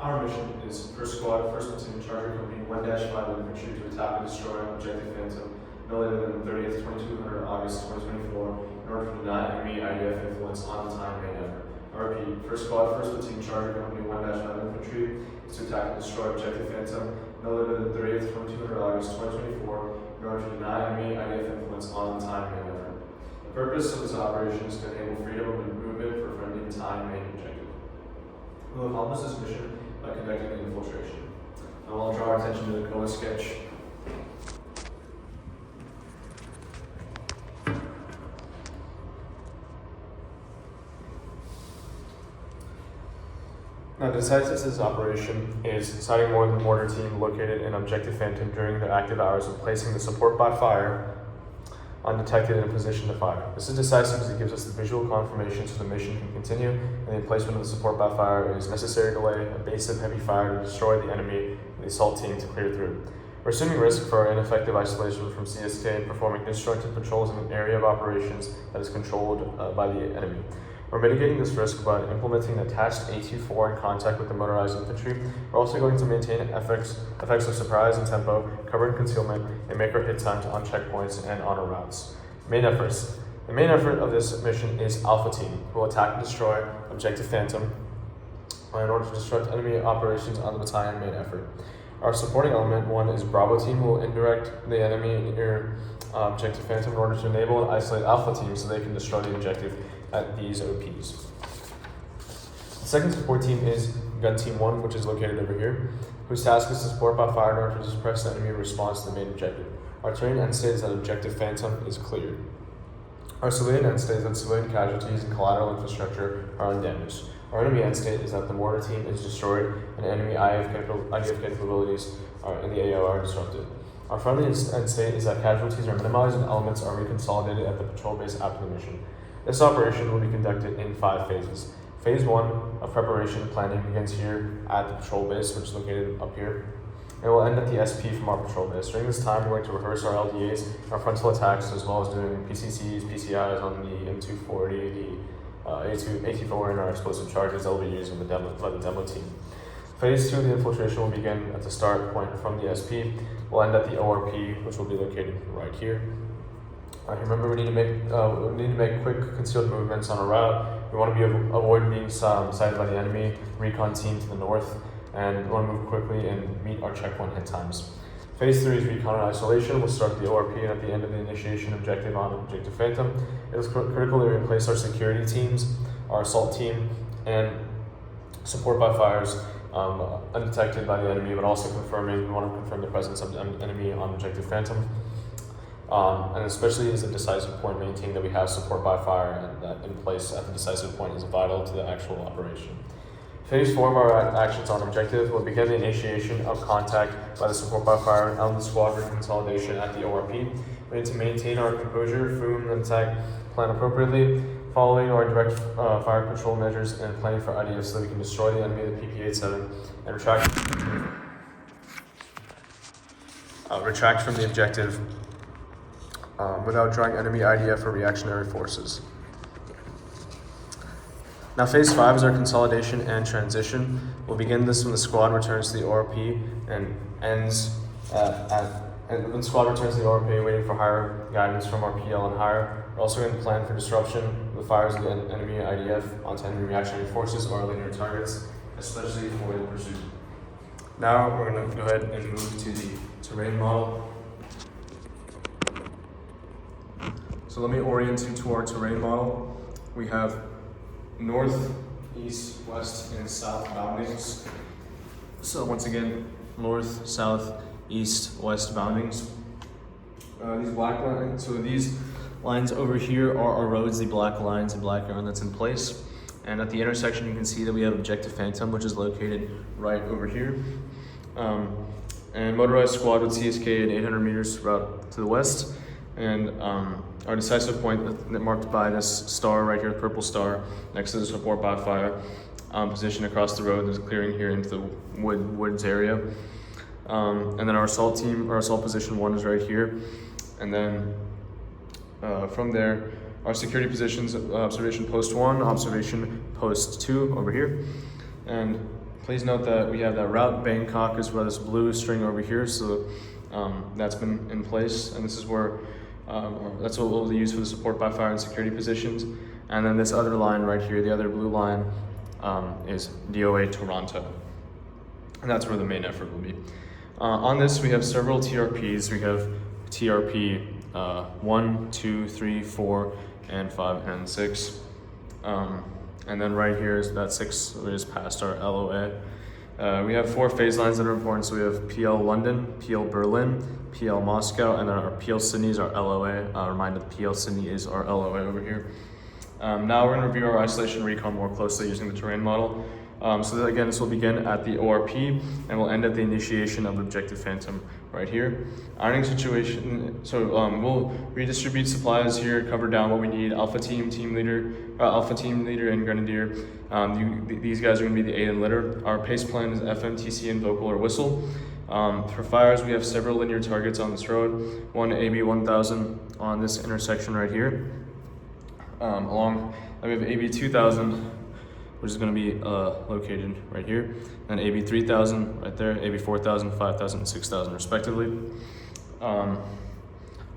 Our mission is First Squad, 1st Platoon, Charger Company, 1-5 Infantry to attack and destroy Objective Phantom no later than the 30th, 2200 August 2024 in order to deny enemy IDF influence on the time main effort. I repeat, First Squad, 1st Platoon, Charger Company, 1-5 Infantry is to attack and destroy Objective Phantom no later than the 30th, 2200 August 2024 in order to deny enemy IDF influence on the time main effort. The purpose of this operation is to enable freedom of movement for friendly time main objective. We will accomplish this mission by conducting an infiltration. I will draw our attention to the code sketch. Now, the decisive of this operation is sighting more than mortar team located in Objective Phantom during their active hours and placing the support by fire undetected in a position to fire. This is decisive because it gives us the visual confirmation so the mission can continue, and the placement of the support by fire is necessary to lay a base of heavy fire to destroy the enemy and the assault team to clear through. We're assuming risk for ineffective isolation from CSK and performing disjointed patrols in an area of operations that is controlled by the enemy. We're mitigating this risk by implementing an attached A24 in contact with the motorized infantry. We're also going to maintain effects of surprise and tempo, cover and concealment, and make our hit times on checkpoints and on our routes. Main efforts. The main effort of this mission is Alpha Team, who will attack and destroy Objective Phantom in order to disrupt enemy operations on the battalion main effort. Our supporting element 1 is Bravo Team, who will indirect the enemy near Objective Phantom in order to enable and isolate Alpha Team so they can destroy the objective at these OPs. The second support team is Gun Team 1, which is located over here, whose task is to support by fire in order to suppress the enemy response to the main objective. Our terrain end state is that Objective Phantom is cleared. Our civilian end state is that civilian casualties and collateral infrastructure are undamaged. Our enemy end state is that the mortar team is destroyed and enemy IDF capabilities in the AO are disrupted. Our friendly end state is that casualties are minimized and elements are reconsolidated at the patrol base after the mission. This operation will be conducted in 5 phases. Phase 1 of preparation and planning begins here at the patrol base, which is located up here, and will end at the SP from our patrol base. During this time, we're going to rehearse our LDAs, our frontal attacks, as well as doing PCCs, PCIs on the M240, the AT4, and our explosive charges that will be used by the demo team. Phase 2 of the infiltration will begin at the start point from the SP. We'll end at the ORP, which will be located right here. Remember, we need to make quick concealed movements on a route. We want to avoid being sighted by the enemy, recon team to the north, and we want to move quickly and meet our checkpoint hit times. Phase 3 is recon and isolation. We'll start at the ORP and at the end of the initiation objective on Objective Phantom. It is critical that we replace our security teams, our assault team, and support by fires undetected by the enemy, but also we want to confirm the presence of the enemy on Objective Phantom. And especially as a decisive point, maintain that we have support by fire and that in place at the decisive point is vital to the actual operation. Phase 4 of our actions on objective will begin the initiation of contact by the support by fire and element squadron consolidation at the ORP. We need to maintain our composure, FOOM, and attack plan appropriately, following our direct fire control measures and planning for IDF so that we can destroy the enemy of the PP-87 and retract from the objective without drawing enemy IDF or reactionary forces. Now, phase 5 is our consolidation and transition. We'll begin this when the squad returns to the ORP and ends and when the squad returns to the ORP, waiting for higher guidance from our PL and higher. We're also going to plan for disruption of the fires of the enemy IDF onto enemy reactionary forces or linear targets, especially for the pursuit. Now, we're going to go ahead and move to the terrain model. So let me orient you to our terrain model. We have north, east, west, and south boundings. So once again, north, south, east, west boundings. These black lines, so these lines over here are our roads, the black lines, the black line that's in place. And at the intersection, you can see that we have Objective Phantom, which is located right over here. And motorized squad with CSK at 800 meters route to the west. And our decisive point marked by this star right here, the purple star, next to the support by fire, position across the road. There's a clearing here into the woods area. And then our assault team, our assault position 1 is right here. And then from there, our security positions, observation post 1, observation post 2 over here. And Please note that we have that route Bangkok as well as blue string over here, so that's been in place, and this is where that's what we'll use for the support by fire and security positions. And then this other line right here, the other blue line, is DOA Toronto, and that's where the main effort will be. On this, we have several TRPs. We have TRP 1, 2, 3, 4, and 5, and 6. And then right here is that 6 is past our LOA. We have 4 phase lines that are important. So we have PL London, PL Berlin, PL Moscow, and then our PL Sydney is our LOA. Remind that PL Sydney is our LOA over here. Now we're going to review our isolation recon more closely using the terrain model. So that, again, this will begin at the ORP and will end at the initiation of Objective Phantom right here. Ironing situation, so we'll redistribute supplies here, cover down what we need. Alpha team leader, and grenadier. These guys are going to be the aid and litter. Our pace plan is FM, TC, and vocal or whistle. For fires, we have several linear targets on this road. One AB 1000 on this intersection right here. We have AB 2000. Which is going to be located right here, and AB 3000 right there, AB 4000, 5000, and 6000 respectively.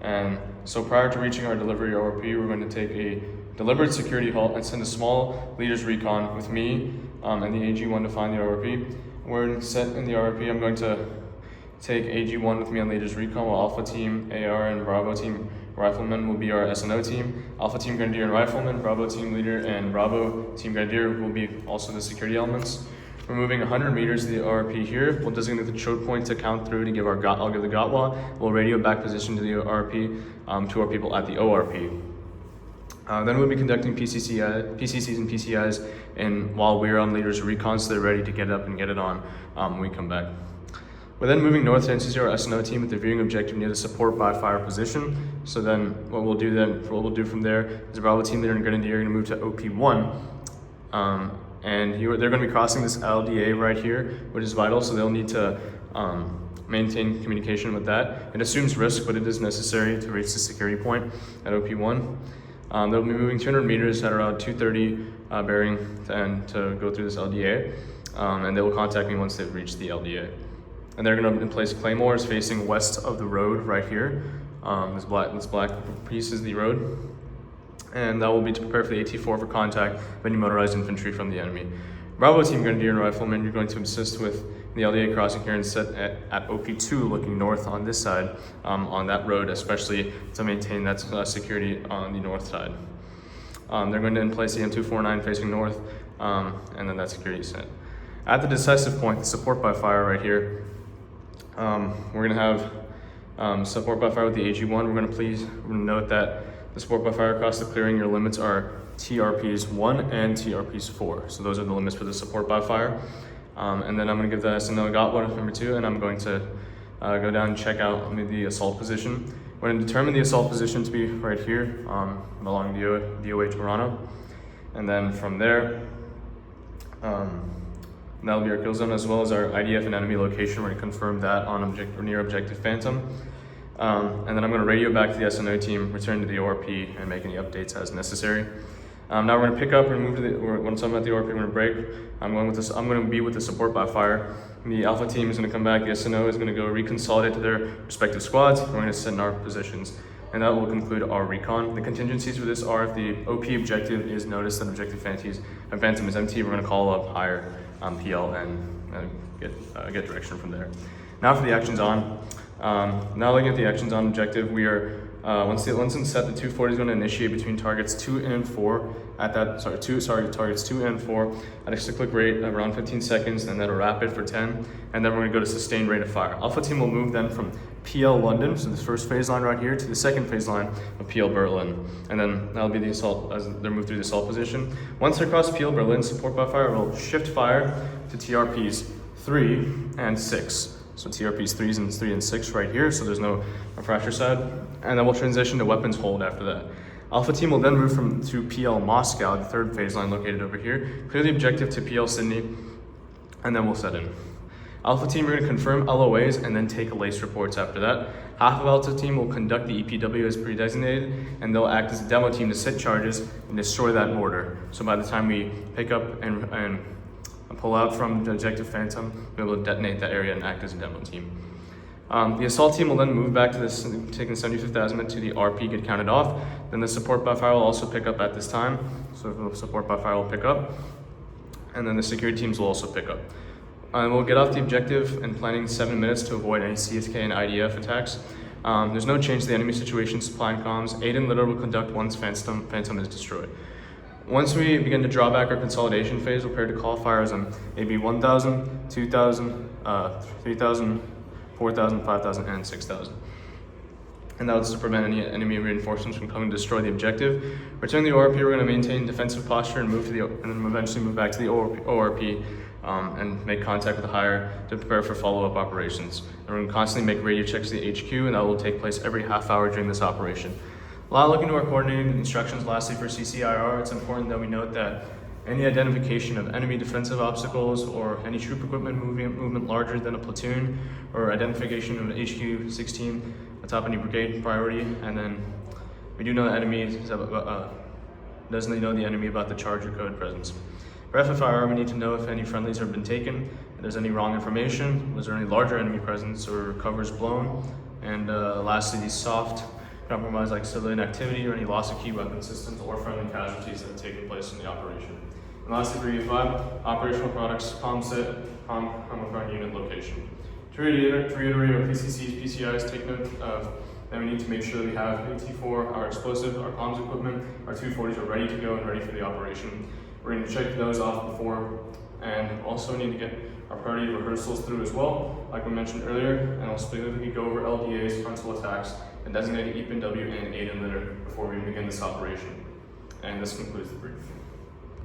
And so prior to reaching our delivery ORP, we're going to take a deliberate security halt and send a small leaders recon with me and the AG1 to find the ORP. We're set in the ORP. I'm going to take AG1 with me on leaders recon, while Alpha team, AR, and Bravo team Rifleman will be our SNO team. Alpha team Grenadier and Rifleman, Bravo team leader, and Bravo team Grenadier will be also the security elements. We're moving 100 meters to the ORP here. We'll designate the choke point to count through to give our I'll give the Gatwa. We'll radio back position to the ORP to our people at the ORP. Then we'll be conducting PCCs and PCIs, and while we're on leaders recon, so they're ready to get up and get it on when we come back. We're then moving north to NCC our SNO team with the viewing objective near the support by fire position. So then what we'll do from there is Bravo team leader and Grenadier are going to move to OP1. They're going to be crossing this LDA right here, which is vital, so they'll need to maintain communication with that. It assumes risk, but it is necessary to reach the security point at OP1. They'll be moving 200 meters at around 230 bearing and to go through this LDA, and they will contact me once they've reached the LDA. And they're going to place claymores facing west of the road right here. This black piece is the road. And that will be to prepare for the AT-4 for contact of any motorized infantry from the enemy. Bravo team Grenadier and Rifleman, you're going to assist with the LDA crossing here and set at OP2 looking north on this side on that road, especially to maintain that security on the north side. They're going to place the M249 facing north, and then that security is set. At the decisive point, the support by fire right here, we're going to have support by fire with the AG1. We're going to note that the support by fire across the clearing, your limits are TRPs 1 and TRPs 4. So those are the limits for the support by fire. And then I'm going to give the SNO Gatwa number 2, and I'm going to go down and check out the assault position. We're going to determine the assault position to be right here along DOA Toronto. And then from there, that'll be our kill zone as well as our IDF and enemy location. We're going to confirm that on near Objective Phantom. And then I'm going to radio back to the SNO team, return to the ORP, and make any updates as necessary. Now we're going to pick up and move to once I'm at the ORP, we're going to break. I'm going to be with the support by fire. The Alpha team is going to come back. The SNO is going to go reconsolidate to their respective squads. We're going to sit in our positions. And that will conclude our recon. The contingencies for this are if the OP objective is noticed that Objective Phantom is empty, we're going to call up higher PL and get direction from there. Now for the actions on. Now looking at the actions on objective, we are once it's set, the 240 is going to initiate between targets 2 and 4 targets 2 and 4 at a cyclic rate of around 15 seconds, and then a rapid for 10, and then we're going to go to sustained rate of fire. Alpha team will move then from PL London, so this first phase line right here, to the second phase line of PL Berlin, and then that'll be the assault as they move through the assault position. Once they're across PL Berlin, support by fire will shift fire to TRPs 3 and 6. So TRPs 3 and 6 right here, so there's no fracture side. And then we'll transition to weapons hold after that. Alpha team will then move to PL Moscow, the third phase line located over here, clear the objective to PL Sydney, and then we'll set in. Alpha team, we're going to confirm LOAs and then take LACE reports after that. Half of Alpha team will conduct the EPW as pre-designated, and they'll act as a demo team to set charges and destroy that mortar. So by the time we pick up and pull out from the objective Phantom, be able to detonate that area and act as a demo team. The assault team will then move back to this, taking the 75th azimuth to the RP, get counted off. Then the support by fire will also pick up at this time. So the support by fire will pick up. And then the security teams will also pick up. We'll get off the objective and planning 7 minutes to avoid any CSK and IDF attacks. There's no change to the enemy situation, supply and comms. Aid and litter will conduct once Phantom is destroyed. Once we begin to draw back our consolidation phase, we'll prepare to call fires on AB 1,000, 2,000, 3,000, 4,000, 5,000, and 6,000. And that was to prevent any enemy reinforcements from coming to destroy the objective. Returning the ORP, we're going to maintain defensive posture and then eventually move back to the ORP and make contact with the higher to prepare for follow-up operations. And we're going to constantly make radio checks to the HQ, and that will take place every half hour during this operation. While looking to our coordinating instructions, lastly for CCIR, it's important that we note that any identification of enemy defensive obstacles or any troop equipment movement larger than a platoon, or identification of HQ 16 atop any brigade priority, and then we do know the enemy doesn't know the enemy about the charge or code presence. For FFIR, we need to know if any friendlies have been taken, if there's any wrong information, was there any larger enemy presence or covers blown, and lastly, the soft compromise like civilian activity or any loss of key weapon systems or friendly casualties that have taken place in the operation. And lastly, for E5, operational products, comm set, comm unit location. To reiterate our PCCs, PCIs, take note of that we need to make sure that we have AT4, our explosive, our comms equipment, our 240s are ready to go and ready for the operation. We're going to check those off before, and also need to get our priority rehearsals through as well, like we mentioned earlier, and I'll specifically go over LDAs, frontal attacks, and designated EPNW and aid and litter before we begin this operation. And this concludes the brief.